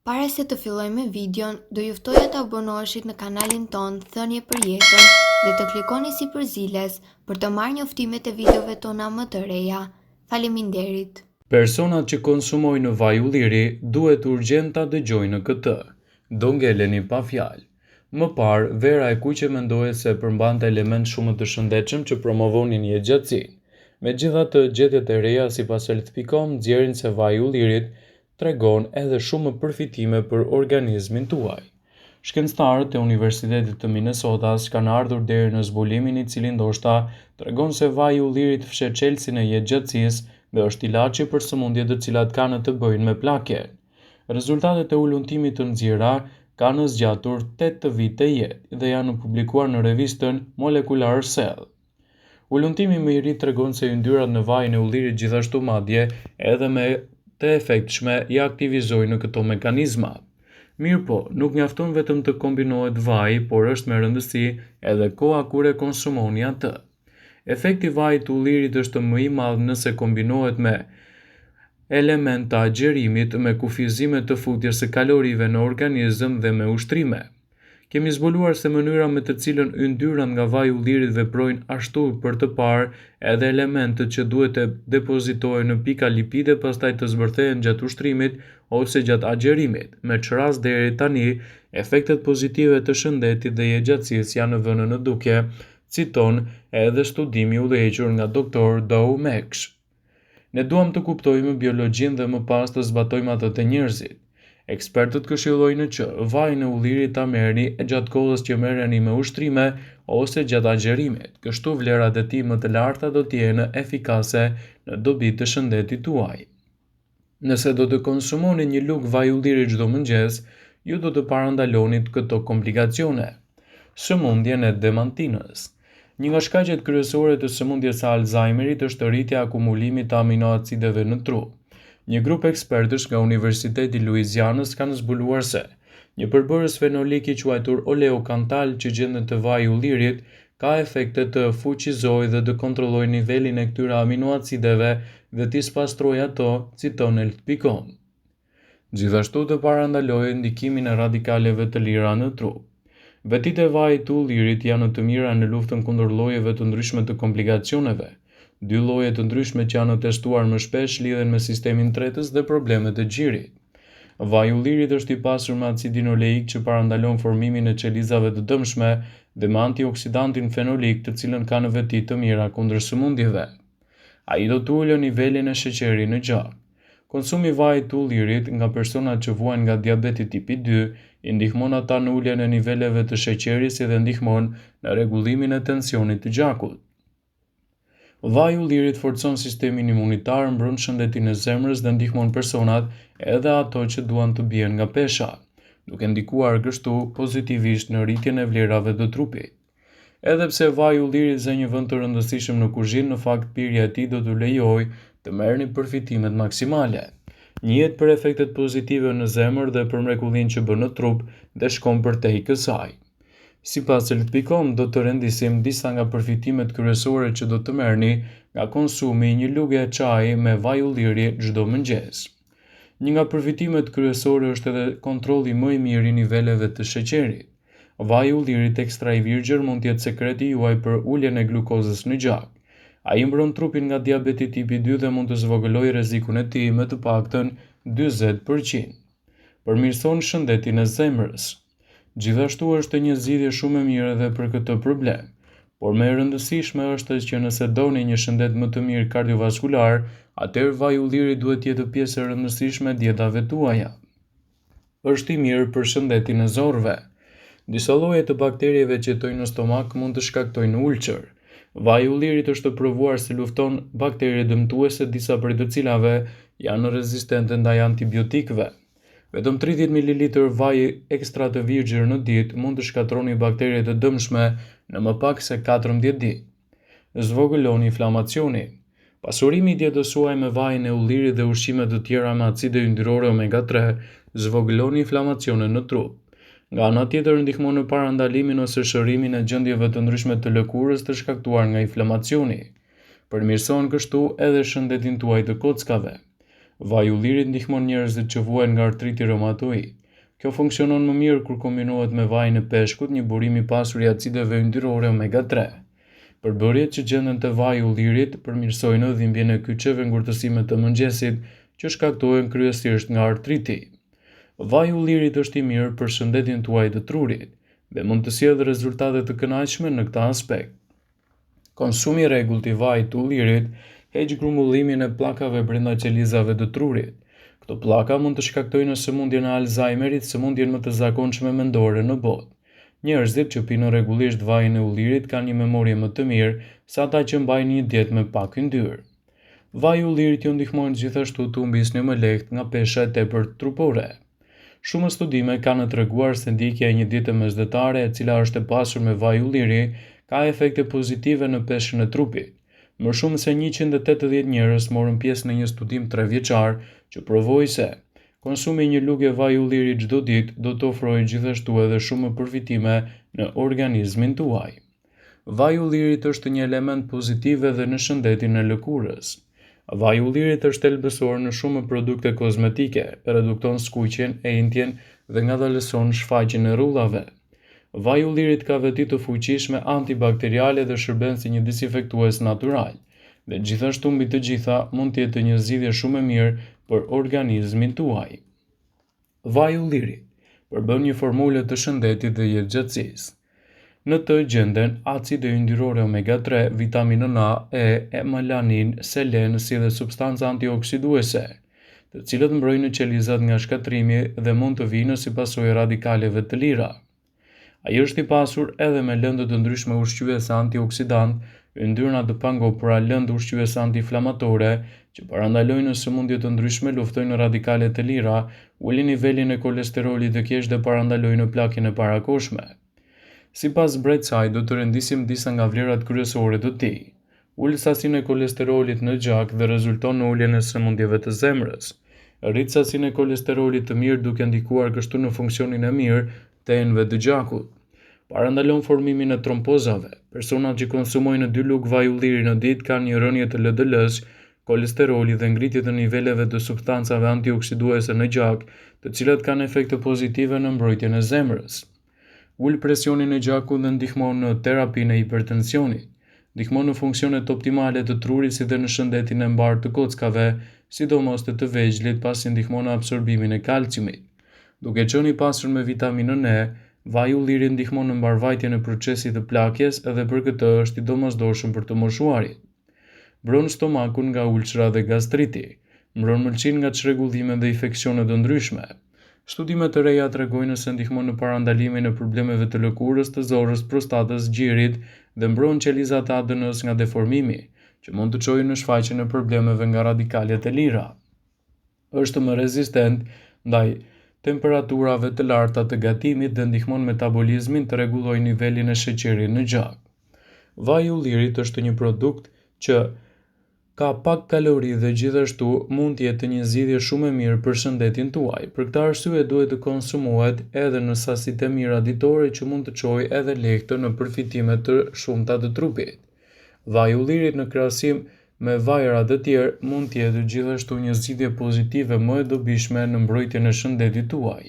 Para se të fillojmë me videon, do ju ftoja të abonoheshit në kanalin ton Thënie për Jetën dhe të klikoni si përziles për të marrë njoftimet e videove tona më të reja. Faleminderit. Personat që konsumojnë vaj ulliri duhet urgjent ta dëgjojnë këtë. Do ngeleni pa fjalë. Më parë, vera e kuqe mendohet se përmbante element shumë të shëndetshëm që promovonin jetëgjatësinë. Megjithatë, gjetjet e reja sipas health.com nxjerrin se vaji i ullirit tregon edhe shumë përfitime për organizmin tuaj. Shkencëtarët e Universitetit të Minnesotas kanë ardhur deri në zbulimin i cili ndoshta tregon se vaji i ullirit fshet çelësin e jetëgjatësisë dhe është ilaçi për sëmundjet të cilat kanë të bëjnë me pllakjen. Rezultatet e ulëntimit të nxjerra kanë zgjatur 8 vite jetë dhe janë publikuar në revistën Molecular Cell. Ulëntimi më i ri tregon se yndyrat në vajin e ullirit gjithashtu madje edhe me të efektshme i aktivizojnë këto mekanizma. Mirë po, nuk mjafton vetëm të kombinohet vaji, por është me rëndësi edhe koha kur e konsumoni atë. Efekti i vajit të ullirit është më i madh nëse kombinohet me element të agjerimit, me kufizime të futjes së kalorive në organizëm dhe me ushtrime. Kemi zbuluar se mënyra me të cilën yndyrat nga vaji i ullirit veprojnë ashtu për të parë edhe elementët që duhet të depozitohen në pika lipide pastaj të zbërthehen gjatë ushtrimit ose gjatë agjerimit. Me çrast deri tani, efektet pozitive të shëndetit dhe jetëgjatësisë janë vënë në dukje, citon edhe studimi i udhëhequr nga Dr. Doug Meksh. Ne duam të kuptojmë biologjinë dhe më pas të zbatojmë atë të njerëzit. Ekspertët këshillojnë që vajin e ullirit ta merrni gjatë kohës që merreni me ushtrime ose gjatë agjerimit, kështu vlerat e tij më të larta do të jenë efikase në dobi të shëndetit tuaj. Nëse do të konsumoni një lugë vaj ulliri çdo mëngjes, ju do të parandaloni këto komplikacione. Sëmundjen e demantinës. Një nga shkaqet kryesore të sëmundjes së Alzheimerit është rritja e akumulimit të aminoacideve në trup. Një grup ekspertësh nga Universiteti i Louisianës kanë zbuluar se një përbërës fenolik i quajtur oleokantal që gjendet te vaji i ullirit ka efekte të fuqizojë dhe të kontrollojë nivelin e këtyre aminoacideve dhe t'i spastrojë ato, citon health.com. Gjithashtu të parandalojë ndikimin e radikaleve të lira në trup. Vetitë e vajit të ullirit janë të mira në luftën kundër llojeve të ndryshme të komplikacioneve. 2 lloje të ndryshme që janë testuar më shpesh lidhen me sistemin tretës dhe problemet e gjirit. Vaji i ullirit është i pasur me acidin oleik që parandalon formimin e çelizave të dëmshme dhe me antioksidantin fenolik të cilën ka në veti të mira kundër sëmundjeve. Ai do të ulë nivelin e sheqerit në gjak. Konsumi i vajit të ullirit nga personat që vuajnë nga diabeti tipi 2 i ndihmon ata në uljen e niveleve të sheqerit si dhe ndihmon në rregullimin e tensionit të gjakut. Vaji i ullirit forcon sistemin imunitar, mbron shëndetin e zemrës dhe ndihmon personat edhe ato që duan të bien nga pesha, duke ndikuar kështu pozitivisht në rritjen e vlerave të trupit. Edhe pse vaji i ullirit zë një vend të rëndësishëm në kuzhinë, në fakt pirja e tij do t'ju lejojë të merrni përfitimet maksimale. Njihet për efektet pozitive në zemër dhe për mrekullinë që bën në trup dhe shkon përtej kësaj. Sipas health.com do të rendisim disa nga përfitimet kryesore që do të merrni nga konsumi një lugë çaji me vaj ulliri çdo mëngjes. Një nga përfitimet kryesore është edhe kontrolli më i mirë i niveleve të sheqerit. Vaji i ullirit ekstra i virgjër mund të jetë sekreti juaj për uljen e glukozës në gjak. Ai mbron trupin nga diabeti tipi 2 dhe mund të zvogëlojë rrezikun e tij me të paktën 40%. Përmirëson shëndetin e zemrës. Gjithashtu është një zgjidhje shumë e mirë edhe për këtë problem, por më e rëndësishme është që nëse doni një shëndet më të mirë kardiovaskular, atëherë vaji i ullirit duhet të jetë pjesë e rëndësishme e dietave tuaja. Është i mirë për shëndetin e zorrëve. Disa lloje të bakterieve që jetojnë në stomak mund të shkaktojnë ulçër. Vaji i ullirit është provuar se lufton bakteri dëmtuese, disa prej të cilave janë rezistente ndaj antibiotikëve. Vetëm 30 ml vaj ekstra të virgjër në ditë mund të shkatërroni baktere të dëmshme në më pak se 14 ditë. Zvogëloni inflamacionin. Pasurimi i dietës suaj me vajin e ullirit dhe ushqime të tjera me acide yndyrore omega 3 zvogëloni inflamacionin në trup. Nga ana tjetër ndihmon në parandalimin ose shërimin e gjendjeve të ndryshme të lëkurës të shkaktuar nga inflamacioni. Përmirëson kështu edhe shëndetin tuaj të kockave. Vaji i ullirit ndihmon njerëzit që vuajnë nga artriti reumatoid. Kjo funksionon më mirë kur kombinohet me vajin e peshkut, një burim i pasur i acideve yndyrore omega 3. Përbërjet që gjenden te vaji i ullirit përmirësojnë dhimbjen e kyçeve ngurtësime të mëngjesit që shkaktohen kryesisht nga artriti. Vaji i ullirit është i mirë për shëndetin tuaj të trurit dhe mund të sjellë rezultate të kënaqshme në këtë aspekt. Konsumi i rregullt i vajit të ullirit heq grumbullimin e pllakave brenda qelizave të trurit. Këto pllaka mund të shkaktojnë sëmundjen e Alzheimerit, sëmundjen më të zakonshme mendore në botë. Njerëzit që pinë rregullisht vajin e ullirit kanë një memorie më të mirë se ata që mbajnë një dietë me pak yndyrë. Vaji i ullirit ju ndihmon gjithashtu të humbisni më lehtë nga pesha e tepërt trupore. Shumë studime kanë treguar se ndjekja e një diete mesdhetare e cila është e pasur me vaj ulliri ka efekte pozitive në peshën e trupit. Më shumë se 180 njerëz morën pjesë në një studim 3 vjeçar që provoi se konsumi një lugë vaj ulliri çdo ditë do të ofrojë gjithashtu edhe shumë përfitime në organizmin tuaj. Vaji i ullirit është një element pozitiv edhe në shëndetin e lëkurës. Vaji i ullirit është elbësor në shumë produkte kozmetike, redukton skuqjen, entjen dhe ngadalëson shfaqjen e rrullave. Vaji i ullirit ka veti të fuqishme antibakteriale dhe shërben si një disinfektues natyral, dhe gjithashtu mbi të gjitha mund të jetë një zgjidhje shumë e mirë për organizmin tuaj. Vaji i ullirit përbën një formulë të shëndetit dhe jetëgjatësisë. Në të gjenden acide yndyrore omega 3, vitaminën A, E, melanin, selen, si dhe substanca antioksiduese, të cilët mbrojnë qelizat nga shkatrimi dhe mund të vinë si pasojë radikaleve të lira. Ai është i pasur edhe me lëndë të ndryshme ushqyese antioksidant, yndyrna të pangopura, lëndë ushqyese antiinflamatore, që parandalojnë sëmundje të ndryshme, luftojnë radikale të lira, ulin nivelin e kolesterolit të keq dhe parandalojnë plakjen e parakoshme. Sipas Bretsaj, do të rendisim disa nga vlerat kryesore të tij. Ul sasinë e kolesterolit në gjak dhe rezulton në uljen e sëmundjeve të zemrës. Rrit sasinë e kolesterolit të mirë duke ndikuar kështu në funksionin e mirë të enëve të gjakut. Parandalon formimin e trompozave. Personat që konsumojnë 2 lugë vaj ulliri në ditë kanë një rënje të LDL-s, kolesterolit dhe ngritje të niveleve të substancave antioksiduese në gjak, të cilat kanë efekte pozitive në mbrojtjen e zemrës. Ul presionin e gjakut dhe ndihmon në terapinë e hipertensionit. Ndihmon në funksionet optimale të trurit si dhe në shëndetin e mbarë të kockave, sidomos të vegjëlit, pasi ndihmon në absorbimin e kalciumit. Duke qenë i pasur me vitaminën E, vaji i ullirit ndihmon në mbarvajtjen e procesit të plakjes edhe për këtë është i domosdoshëm për të moshuarit. Mbron stomakun nga ulçra dhe gastriti. Mbron mëlçin nga çrregullimet dhe infeksionet të ndryshme. Studime të reja tregojnë se ndihmon në parandalimin e problemeve të lëkurës, të zorrës, prostatës, gjirit dhe mbron qelizat e ADN-s nga deformimi, që mund të çojë në shfaqjen e problemeve nga radikalet e lira. Është më rezistent ndaj temperaturave të larta të gatimit dhe ndihmon metabolizmin të rregullojë nivelin e sheqerit në gjak. Vaji i ullirit është një produkt që ka pak kalori dhe gjithashtu mund të jetë një zgjidhje shumë e mirë për shëndetin tuaj. Për këtë arsye duhet të konsumohet edhe në sasitë e mira ditore që mund të çojë edhe lehtë në përfitime të shumta të trupit. Vaji i ullirit në krahasim me vajra të tjerë mund të jetë gjithashtu një zgjidhje pozitive më e dobishme në mbrojtjen e shëndetit tuaj.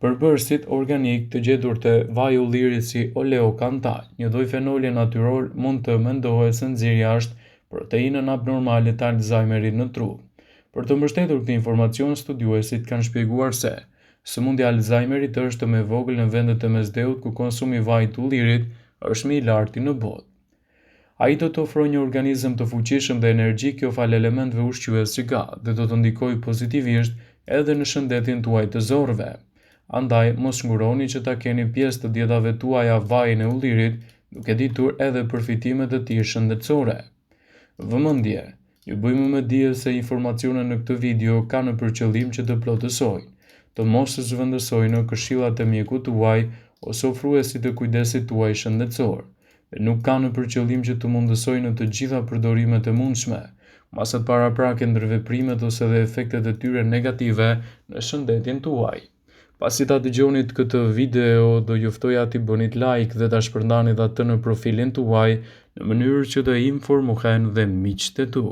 Përbërësit organik të gjetur te vaji i ullirit si oleokantal, një lloj fenoli natyror, mund të mendohet se nxjerrja është proteinën abnormale të Alzheimerit në trup. Për të mbështetur këtë informacion, studiuesit kanë shpjeguar se sëmundja e Alzheimerit është më e vogël në vendet e mesdheut ku konsumi i vajit të ullirit është më i lartë në botë. Ai do të ofrojë një organizëm të fuqishëm dhe energjik jo fal elementeve ushqyes që ka dhe do të ndikojë pozitivisht edhe në shëndetin tuaj të zorëve. Andaj mos nguroni që ta keni pjesë të dietave tuaja vajin e ullirit, duke ditur edhe përfitimet e tij shëndetësore. Vëmendje, ju bëjmë me dije se informacionet në këtë video kanë për qëllim që të plotësojnë, të mos zhvendësojnë këshillat e mjekut tuaj ose ofruesit të kujdesit tuaj shëndetësor, dhe nuk kanë për qëllim që të mundësojnë të gjitha përdorimet e mundshme, masat paraprake ndërveprimet ose dhe efektet e tyre negative në shëndetin tuaj. Pasi ta dëgjonit këtë video, do juftoja t'i bënit like dhe ta shpërndanit atë në profilin tuaj në mënyrë që të informohen dhe miqtë tu.